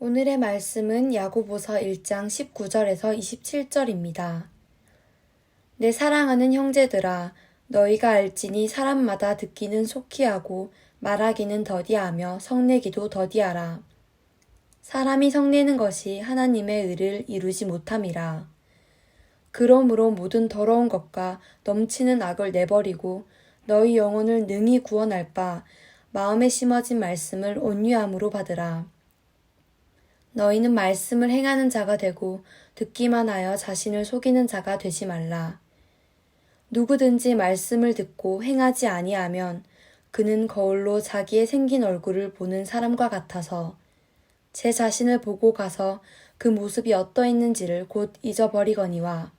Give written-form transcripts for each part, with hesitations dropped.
오늘의 말씀은 야고보서 1장 19절에서 27절입니다. 내 사랑하는 형제들아, 너희가 알지니 사람마다 듣기는 속히 하고 말하기는 더디하며 성내기도 더디하라. 사람이 성내는 것이 하나님의 의를 이루지 못함이라. 그러므로 모든 더러운 것과 넘치는 악을 내버리고 너희 영혼을 능히 구원할 바 마음에 심어진 말씀을 온유함으로 받으라. 너희는 말씀을 행하는 자가 되고 듣기만 하여 자신을 속이는 자가 되지 말라. 누구든지 말씀을 듣고 행하지 아니하면 그는 거울로 자기의 생긴 얼굴을 보는 사람과 같아서 제 자신을 보고 가서 그 모습이 어떠했는지를 곧 잊어버리거니와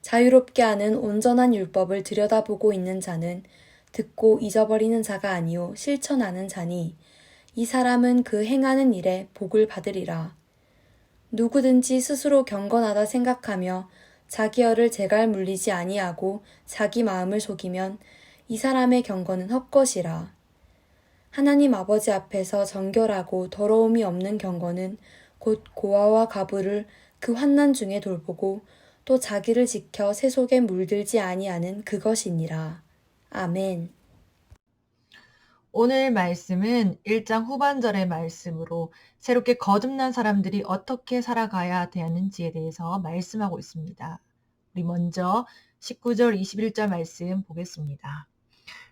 자유롭게 하는 온전한 율법을 들여다보고 있는 자는 듣고 잊어버리는 자가 아니요 실천하는 자니 이 사람은 그 행하는 일에 복을 받으리라. 누구든지 스스로 경건하다 생각하며 자기 혀를 제갈 물리지 아니하고 자기 마음을 속이면 이 사람의 경건은 헛것이라. 하나님 아버지 앞에서 정결하고 더러움이 없는 경건은 곧 고아와 가부를 그 환난 중에 돌보고 또 자기를 지켜 세 속에 물들지 아니하는 그것이니라. 아멘. 오늘 말씀은 1장 후반절의 말씀으로 새롭게 거듭난 사람들이 어떻게 살아가야 되는지에 대해서 말씀하고 있습니다. 우리 먼저 19절, 21절 말씀 보겠습니다.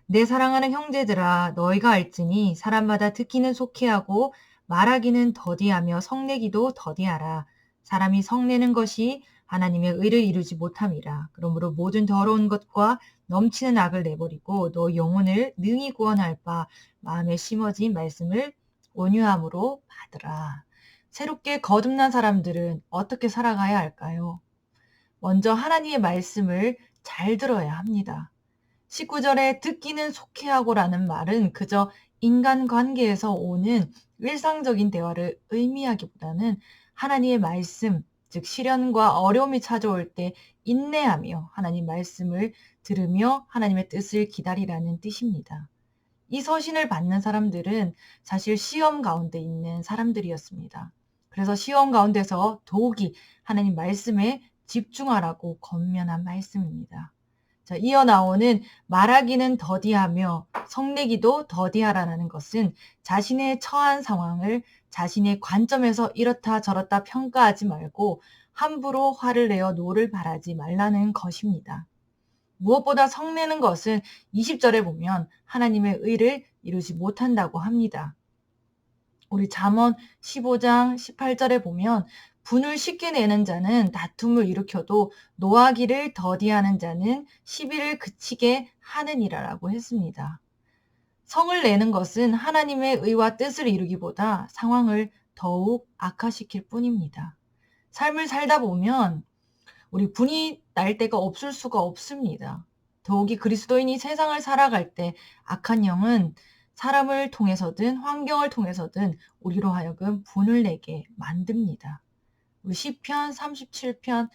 내 사랑하는 형제들아, 너희가 알지니 사람마다 듣기는 속히 하고 말하기는 더디하며 성내기도 더디하라. 사람이 성내는 것이 하나님의 의를 이루지 못함이라. 그러므로 모든 더러운 것과 넘치는 악을 내버리고 너 영혼을 능히 구원할 바 마음에 심어진 말씀을 온유함으로 받으라. 새롭게 거듭난 사람들은 어떻게 살아가야 할까요? 먼저 하나님의 말씀을 잘 들어야 합니다. 19절에 듣기는 속히 하고라는 말은 그저 인간관계에서 오는 일상적인 대화를 의미하기보다는 하나님의 말씀, 즉 시련과 어려움이 찾아올 때 인내하며 하나님 말씀을 들으며 하나님의 뜻을 기다리라는 뜻입니다. 이 서신을 받는 사람들은 사실 시험 가운데 있는 사람들이었습니다. 그래서 시험 가운데서 더욱이 하나님 말씀에 집중하라고 권면한 말씀입니다. 자, 이어 나오는 말하기는 더디하며 성내기도 더디하라는 것은 자신의 처한 상황을 자신의 관점에서 이렇다 저렇다 평가하지 말고 함부로 화를 내어 노를 바라지 말라는 것입니다. 무엇보다 성내는 것은 20절에 보면 하나님의 의를 이루지 못한다고 합니다. 우리 잠언 15장 18절에 보면 분을 쉽게 내는 자는 다툼을 일으켜도 노하기를 더디하는 자는 시비를 그치게 하느니라라고 했습니다. 성을 내는 것은 하나님의 의와 뜻을 이루기보다 상황을 더욱 악화시킬 뿐입니다. 삶을 살다 보면 우리 분이 날 때가 없을 수가 없습니다. 더욱이 그리스도인이 세상을 살아갈 때 악한 영은 사람을 통해서든 환경을 통해서든 우리로 하여금 분을 내게 만듭니다. 우리 시편 37편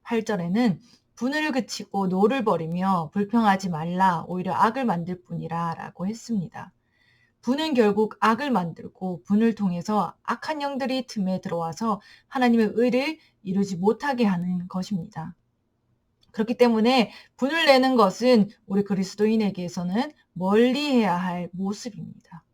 8절에는 분을 그치고 노를 버리며 불평하지 말라 오히려 악을 만들 뿐이라 라고 했습니다. 분은 결국 악을 만들고 분을 통해서 악한 영들이 틈에 들어와서 하나님의 의를 이루지 못하게 하는 것입니다. 그렇기 때문에 분을 내는 것은 우리 그리스도인에게서는 멀리해야 할 모습입니다.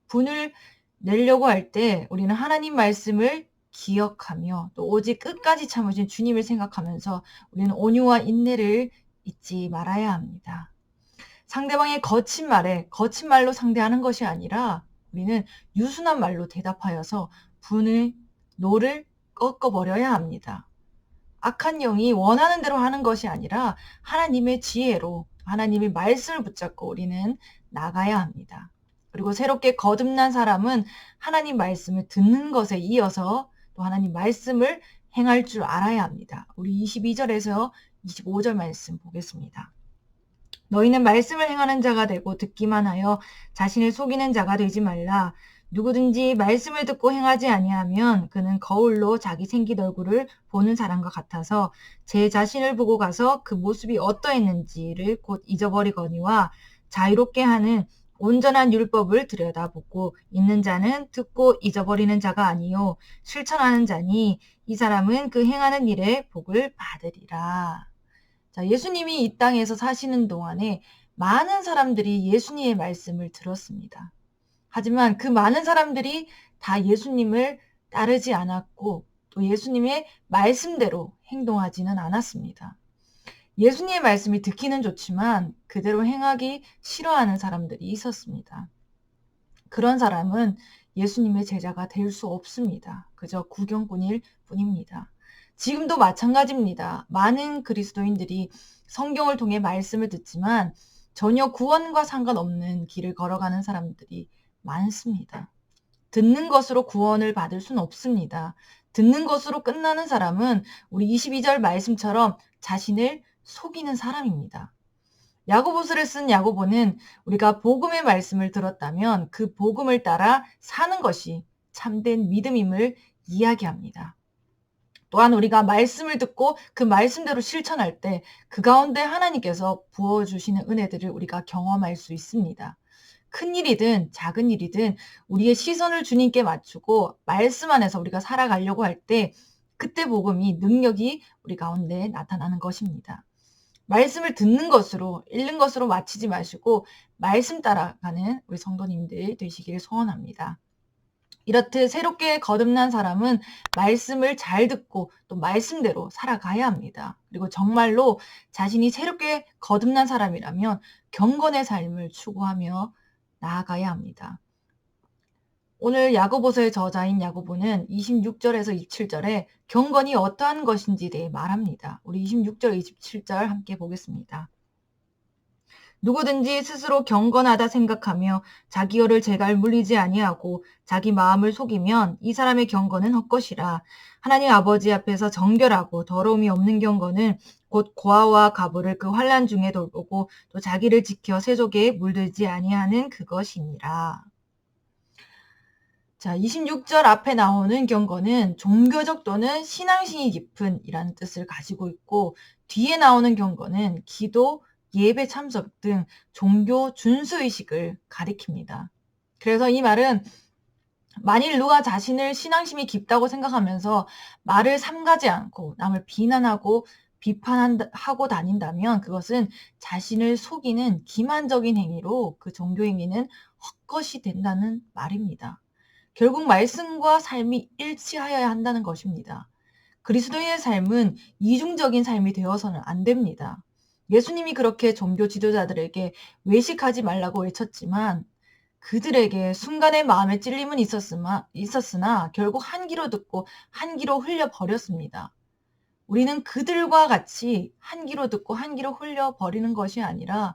분을 내려고 할 때 우리는 하나님 말씀을 기억하며 또 오직 끝까지 참으신 주님을 생각하면서 우리는 온유와 인내를 잊지 말아야 합니다. 상대방의 거친 말로 상대하는 것이 아니라 우리는 유순한 말로 대답하여서 분의 노를 꺾어버려야 합니다. 악한 영이 원하는 대로 하는 것이 아니라 하나님의 지혜로 하나님의 말씀을 붙잡고 우리는 나가야 합니다. 그리고 새롭게 거듭난 사람은 하나님 말씀을 듣는 것에 이어서 또 하나님 말씀을 행할 줄 알아야 합니다. 우리 22절에서 25절 말씀 보겠습니다. 너희는 말씀을 행하는 자가 되고 듣기만 하여 자신을 속이는 자가 되지 말라. 누구든지 말씀을 듣고 행하지 아니하면 그는 거울로 자기 생긴 얼굴을 보는 사람과 같아서 제 자신을 보고 가서 그 모습이 어떠했는지를 곧 잊어버리거니와 자유롭게 하는 온전한 율법을 들여다보고 있는 자는 듣고 잊어버리는 자가 아니요 실천하는 자니 이 사람은 그 행하는 일에 복을 받으리라. 자, 예수님이 이 땅에서 사시는 동안에 많은 사람들이 예수님의 말씀을 들었습니다. 하지만 그 많은 사람들이 다 예수님을 따르지 않았고 또 예수님의 말씀대로 행동하지는 않았습니다. 예수님의 말씀이 듣기는 좋지만 그대로 행하기 싫어하는 사람들이 있었습니다. 그런 사람은 예수님의 제자가 될 수 없습니다. 그저 구경꾼일 뿐입니다. 지금도 마찬가지입니다. 많은 그리스도인들이 성경을 통해 말씀을 듣지만 전혀 구원과 상관없는 길을 걸어가는 사람들이 많습니다. 듣는 것으로 구원을 받을 수는 없습니다. 듣는 것으로 끝나는 사람은 우리 22절 말씀처럼 자신을 속이는 사람입니다. 야고보서를 쓴 야고보는 우리가 복음의 말씀을 들었다면 그 복음을 따라 사는 것이 참된 믿음임을 이야기합니다. 또한 우리가 말씀을 듣고 그 말씀대로 실천할 때 그 가운데 하나님께서 부어주시는 은혜들을 우리가 경험할 수 있습니다. 큰 일이든 작은 일이든 우리의 시선을 주님께 맞추고 말씀 안에서 우리가 살아가려고 할 때 그때 복음이 능력이 우리 가운데 나타나는 것입니다. 말씀을 듣는 것으로 읽는 것으로 마치지 마시고 말씀 따라가는 우리 성도님들 되시기를 소원합니다. 이렇듯 새롭게 거듭난 사람은 말씀을 잘 듣고 또 말씀대로 살아가야 합니다. 그리고 정말로 자신이 새롭게 거듭난 사람이라면 경건의 삶을 추구하며 나아가야 합니다. 오늘 야고보서의 저자인 야고보는 26절에서 27절에 경건이 어떠한 것인지에 대해 말합니다. 우리 26절, 27절 함께 보겠습니다. 누구든지 스스로 경건하다 생각하며 자기 혀를 제갈 물리지 아니하고 자기 마음을 속이면 이 사람의 경건은 헛것이라. 하나님 아버지 앞에서 정결하고 더러움이 없는 경건은 곧 고아와 가부를 그 환난 중에 돌보고 또 자기를 지켜 세속에 물들지 아니하는 그것이니라. 자, 26절 앞에 나오는 경건은 종교적 또는 신앙심이 깊은 이라는 뜻을 가지고 있고 뒤에 나오는 경건은 기도, 예배 참석 등 종교 준수의식을 가리킵니다. 그래서 이 말은 만일 누가 자신을 신앙심이 깊다고 생각하면서 말을 삼가지 않고 남을 비난하고 비판하고 다닌다면 그것은 자신을 속이는 기만적인 행위로 그 종교 행위는 헛것이 된다는 말입니다. 결국 말씀과 삶이 일치하여야 한다는 것입니다. 그리스도인의 삶은 이중적인 삶이 되어서는 안 됩니다. 예수님이 그렇게 종교 지도자들에게 외식하지 말라고 외쳤지만 그들에게 순간의 마음의 찔림은 있었으나 결국 한 귀로 듣고 한 귀로 흘려버렸습니다. 우리는 그들과 같이 한 귀로 듣고 한 귀로 흘려버리는 것이 아니라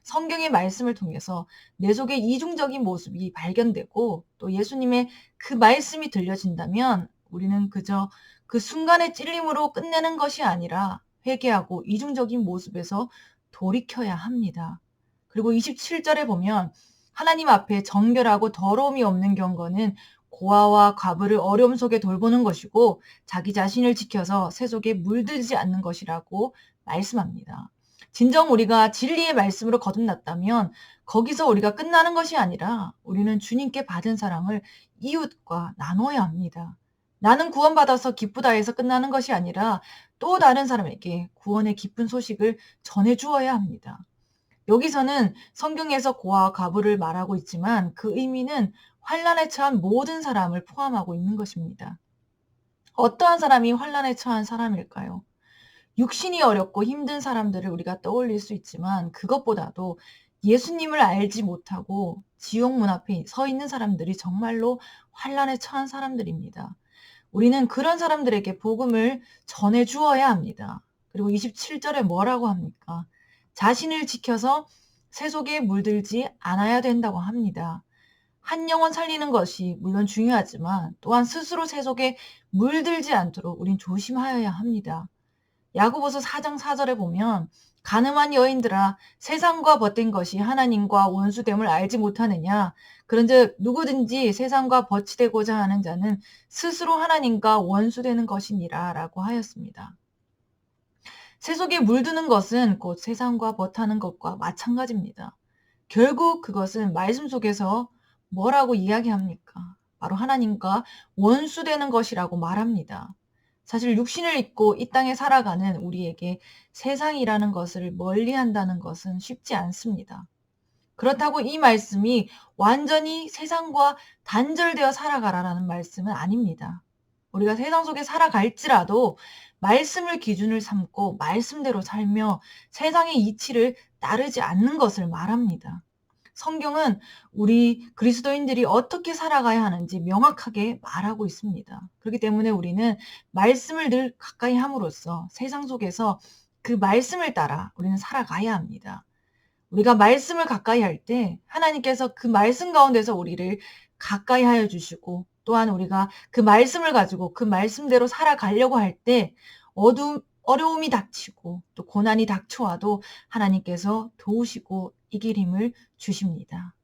성경의 말씀을 통해서 내 속에 이중적인 모습이 발견되고 또 예수님의 그 말씀이 들려진다면 우리는 그저 그 순간의 찔림으로 끝내는 것이 아니라 회개하고 이중적인 모습에서 돌이켜야 합니다. 그리고 27절에 보면 하나님 앞에 정결하고 더러움이 없는 경건은 고아와 과부를 어려움 속에 돌보는 것이고 자기 자신을 지켜서 세속에 물들지 않는 것이라고 말씀합니다. 진정 우리가 진리의 말씀으로 거듭났다면 거기서 우리가 끝나는 것이 아니라 우리는 주님께 받은 사랑을 이웃과 나눠야 합니다. 나는 구원받아서 기쁘다 해서 끝나는 것이 아니라 또 다른 사람에게 구원의 기쁜 소식을 전해주어야 합니다. 여기서는 성경에서 고아와 과부를 말하고 있지만 그 의미는 환난에 처한 모든 사람을 포함하고 있는 것입니다. 어떠한 사람이 환난에 처한 사람일까요? 육신이 어렵고 힘든 사람들을 우리가 떠올릴 수 있지만 그것보다도 예수님을 알지 못하고 지옥 문 앞에 서 있는 사람들이 정말로 환난에 처한 사람들입니다. 우리는 그런 사람들에게 복음을 전해 주어야 합니다. 그리고 27절에 뭐라고 합니까? 자신을 지켜서 세속에 물들지 않아야 된다고 합니다. 한 영혼 살리는 것이 물론 중요하지만 또한 스스로 세속에 물들지 않도록 우린 조심하여야 합니다. 야고보서 4장 4절에 보면 가늠한 여인들아 세상과 벗된 것이 하나님과 원수됨을 알지 못하느냐 그런즉 누구든지 세상과 버치되고자 하는 자는 스스로 하나님과 원수되는 것이니라 라고 하였습니다. 세속에 물드는 것은 곧 세상과 벗하는 것과 마찬가지입니다. 결국 그것은 말씀 속에서 뭐라고 이야기합니까? 바로 하나님과 원수되는 것이라고 말합니다. 사실 육신을 입고 이 땅에 살아가는 우리에게 세상이라는 것을 멀리한다는 것은 쉽지 않습니다. 그렇다고 이 말씀이 완전히 세상과 단절되어 살아가라라는 말씀은 아닙니다. 우리가 세상 속에 살아갈지라도 말씀을 기준을 삼고 말씀대로 살며 세상의 이치를 따르지 않는 것을 말합니다. 성경은 우리 그리스도인들이 어떻게 살아가야 하는지 명확하게 말하고 있습니다. 그렇기 때문에 우리는 말씀을 늘 가까이 함으로써 세상 속에서 그 말씀을 따라 우리는 살아가야 합니다. 우리가 말씀을 가까이 할 때 하나님께서 그 말씀 가운데서 우리를 가까이 하여 주시고, 또한 우리가 그 말씀을 가지고 그 말씀대로 살아가려고 할 때 어려움이 닥치고 또 고난이 닥쳐와도 하나님께서 도우시고 이길 힘을 주십니다.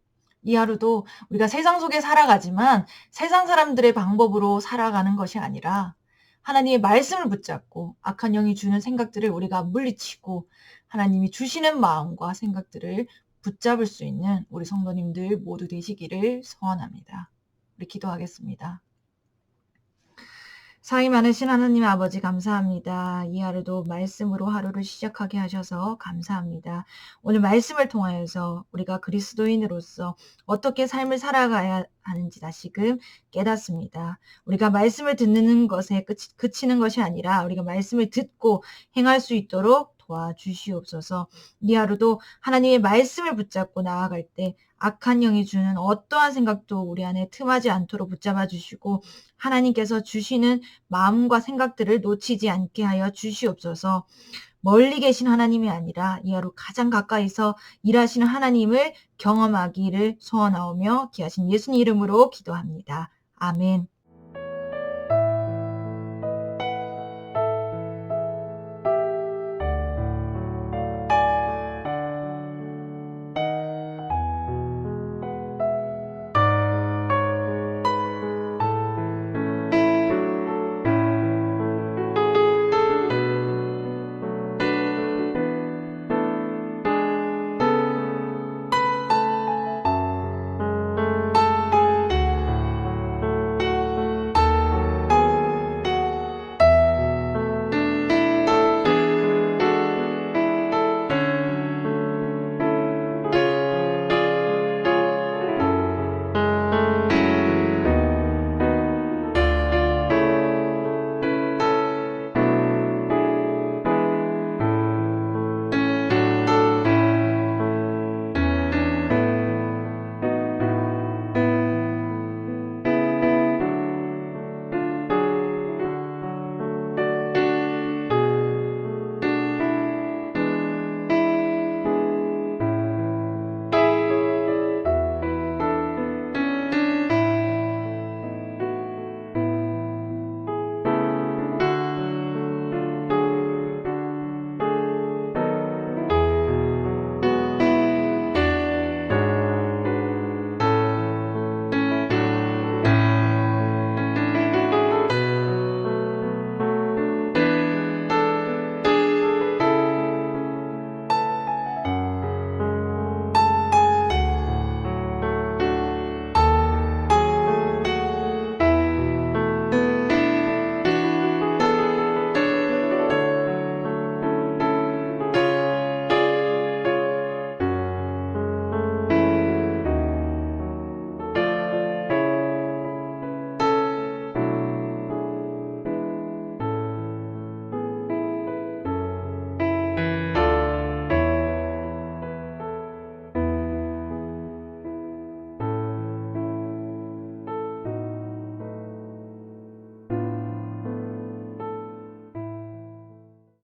이 하루도 우리가 세상 속에 살아가지만 세상 사람들의 방법으로 살아가는 것이 아니라 하나님의 말씀을 붙잡고 악한 영이 주는 생각들을 우리가 물리치고 하나님이 주시는 마음과 생각들을 붙잡을 수 있는 우리 성도님들 모두 되시기를 소원합니다. 우리 기도하겠습니다. 사위 많으신 하나님 아버지 감사합니다. 이 하루도 말씀으로 하루를 시작하게 하셔서 감사합니다. 오늘 말씀을 통하여서 우리가 그리스도인으로서 어떻게 삶을 살아가야 하는지 다시금 깨닫습니다. 우리가 말씀을 듣는 것에 그치는 것이 아니라 우리가 말씀을 듣고 행할 수 있도록 도와주시옵소서. 이 하루도 하나님의 말씀을 붙잡고 나아갈 때 악한 영이 주는 어떠한 생각도 우리 안에 틈하지 않도록 붙잡아 주시고 하나님께서 주시는 마음과 생각들을 놓치지 않게 하여 주시옵소서. 멀리 계신 하나님이 아니라 이 하루 가장 가까이서 일하시는 하나님을 경험하기를 소원하오며 귀하신 예수님 이름으로 기도합니다. 아멘.